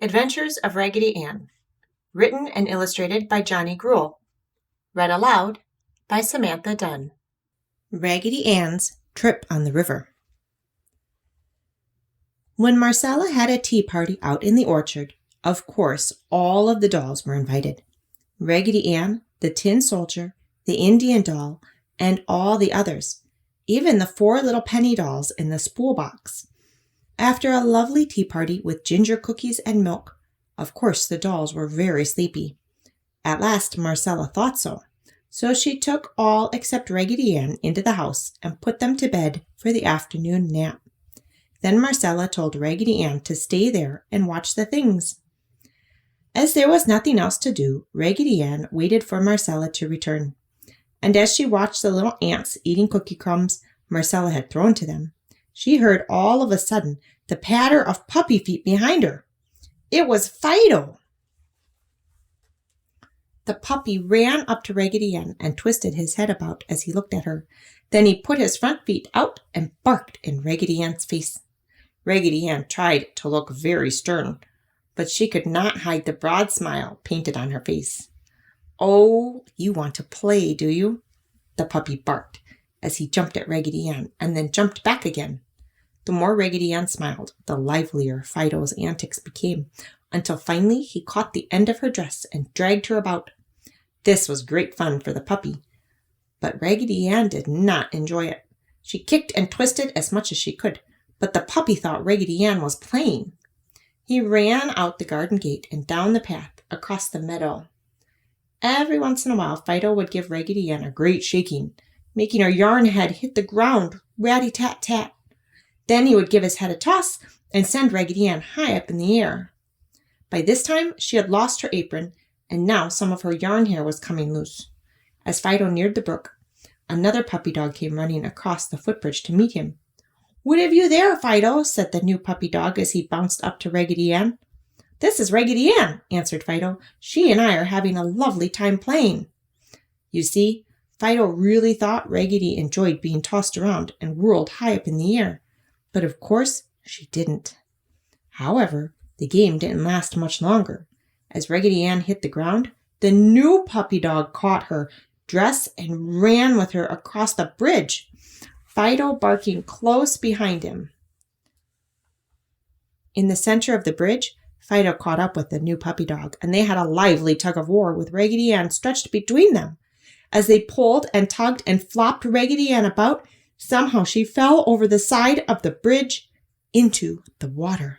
Adventures of Raggedy Ann, written and illustrated by Johnny Gruelle. Read aloud by Samantha Dunn. Raggedy Ann's Trip on the River. When Marcella had a tea party out in the orchard, of course all of the dolls were invited. Raggedy Ann, the tin soldier, the Indian doll, and all the others, even the 4 little penny dolls in the spool box. After a lovely tea party with ginger cookies and milk, of course the dolls were very sleepy. At last Marcella thought so, so she took all except Raggedy Ann into the house and put them to bed for the afternoon nap. Then Marcella told Raggedy Ann to stay there and watch the things. As there was nothing else to do, Raggedy Ann waited for Marcella to return. And as she watched the little ants eating cookie crumbs Marcella had thrown to them, she heard all of a sudden the patter of puppy feet behind her. It was Fido! The puppy ran up to Raggedy Ann and twisted his head about as he looked at her. Then he put his front feet out and barked in Raggedy Ann's face. Raggedy Ann tried to look very stern, but she could not hide the broad smile painted on her face. "Oh, you want to play, do you?" the puppy barked as he jumped at Raggedy Ann and then jumped back again. The more Raggedy Ann smiled, the livelier Fido's antics became, until finally he caught the end of her dress and dragged her about. This was great fun for the puppy, but Raggedy Ann did not enjoy it. She kicked and twisted as much as she could, but the puppy thought Raggedy Ann was playing. He ran out the garden gate and down the path across the meadow. Every once in a while, Fido would give Raggedy Ann a great shaking, making her yarn head hit the ground, ratty-tat-tat. Then he would give his head a toss and send Raggedy Ann high up in the air. By this time, she had lost her apron, and now some of her yarn hair was coming loose. As Fido neared the brook, another puppy dog came running across the footbridge to meet him. "What have you there, Fido?" said the new puppy dog as he bounced up to Raggedy Ann. "This is Raggedy Ann," answered Fido. "She and I are having a lovely time playing." You see, Fido really thought Raggedy enjoyed being tossed around and whirled high up in the air, but of course she didn't. However, the game didn't last much longer. As Raggedy Ann hit the ground, the new puppy dog caught her dress and ran with her across the bridge, Fido barking close behind him. In the center of the bridge, Fido caught up with the new puppy dog, and they had a lively tug-of-war with Raggedy Ann stretched between them. As they pulled and tugged and flopped Raggedy Ann about, somehow she fell over the side of the bridge into the water.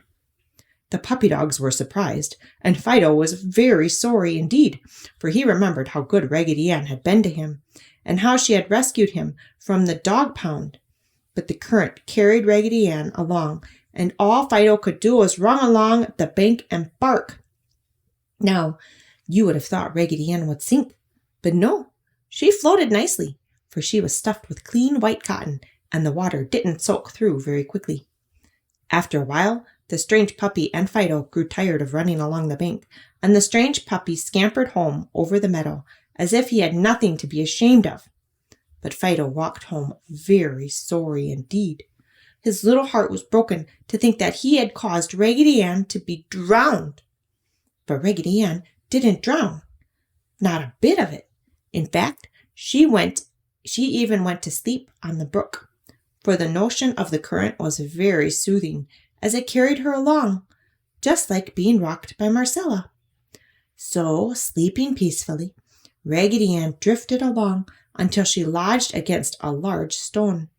The puppy dogs were surprised, and Fido was very sorry indeed, for he remembered how good Raggedy Ann had been to him, and how she had rescued him from the dog pound. But the current carried Raggedy Ann along, and all Fido could do was run along the bank and bark. Now, you would have thought Raggedy Ann would sink, but no, she floated nicely, for she was stuffed with clean white cotton, and the water didn't soak through very quickly. After a while, the strange puppy and Fido grew tired of running along the bank, and the strange puppy scampered home over the meadow as if he had nothing to be ashamed of. But Fido walked home very sorry indeed. His little heart was broken to think that he had caused Raggedy Ann to be drowned. But Raggedy Ann didn't drown. Not a bit of it. In fact, she even went to sleep on the brook, for the motion of the current was very soothing as it carried her along, just like being rocked by Marcella. So, sleeping peacefully, Raggedy Ann drifted along until she lodged against a large stone.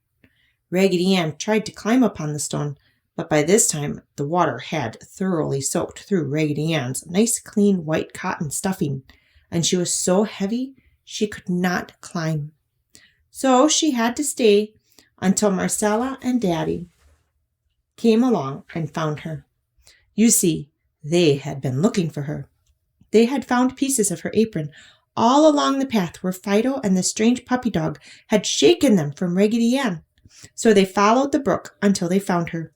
Raggedy Ann tried to climb upon the stone, but by this time the water had thoroughly soaked through Raggedy Ann's nice clean white cotton stuffing, and she was so heavy she could not climb. So she had to stay until Marcella and Daddy came along and found her. You see, they had been looking for her. They had found pieces of her apron all along the path where Fido and the strange puppy dog had shaken them from Raggedy Ann. So they followed the brook until they found her.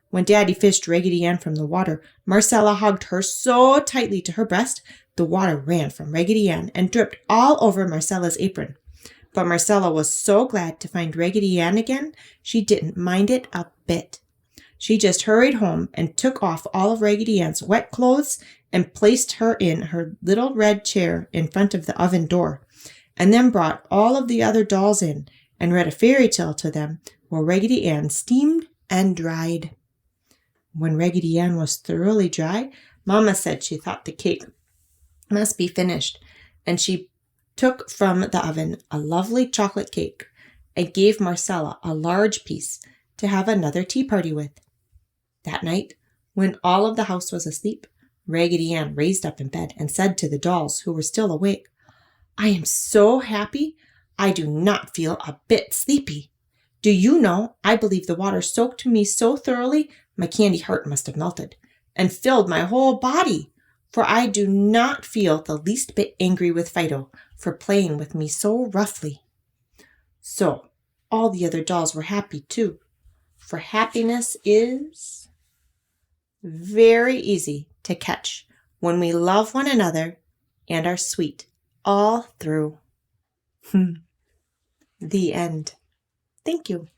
When Daddy fished Raggedy Ann from the water, Marcella hugged her so tightly to her breast, the water ran from Raggedy Ann and dripped all over Marcella's apron. But Marcella was so glad to find Raggedy Ann again, she didn't mind it a bit. She just hurried home and took off all of Raggedy Ann's wet clothes and placed her in her little red chair in front of the oven door, and then brought all of the other dolls in and read a fairy tale to them while Raggedy Ann steamed and dried. When Raggedy Ann was thoroughly dry, Mama said she thought the cake must be finished, and she took from the oven a lovely chocolate cake and gave Marcella a large piece to have another tea party with. That night, when all of the house was asleep, Raggedy Ann raised up in bed and said to the dolls who were still awake, "I am so happy, I do not feel a bit sleepy. Do you know, I believe the water soaked me so thoroughly my candy heart must have melted and filled my whole body, for I do not feel the least bit angry with Fido for playing with me so roughly." So all the other dolls were happy too, for happiness is very easy to catch when we love one another and are sweet all through. The end. Thank you.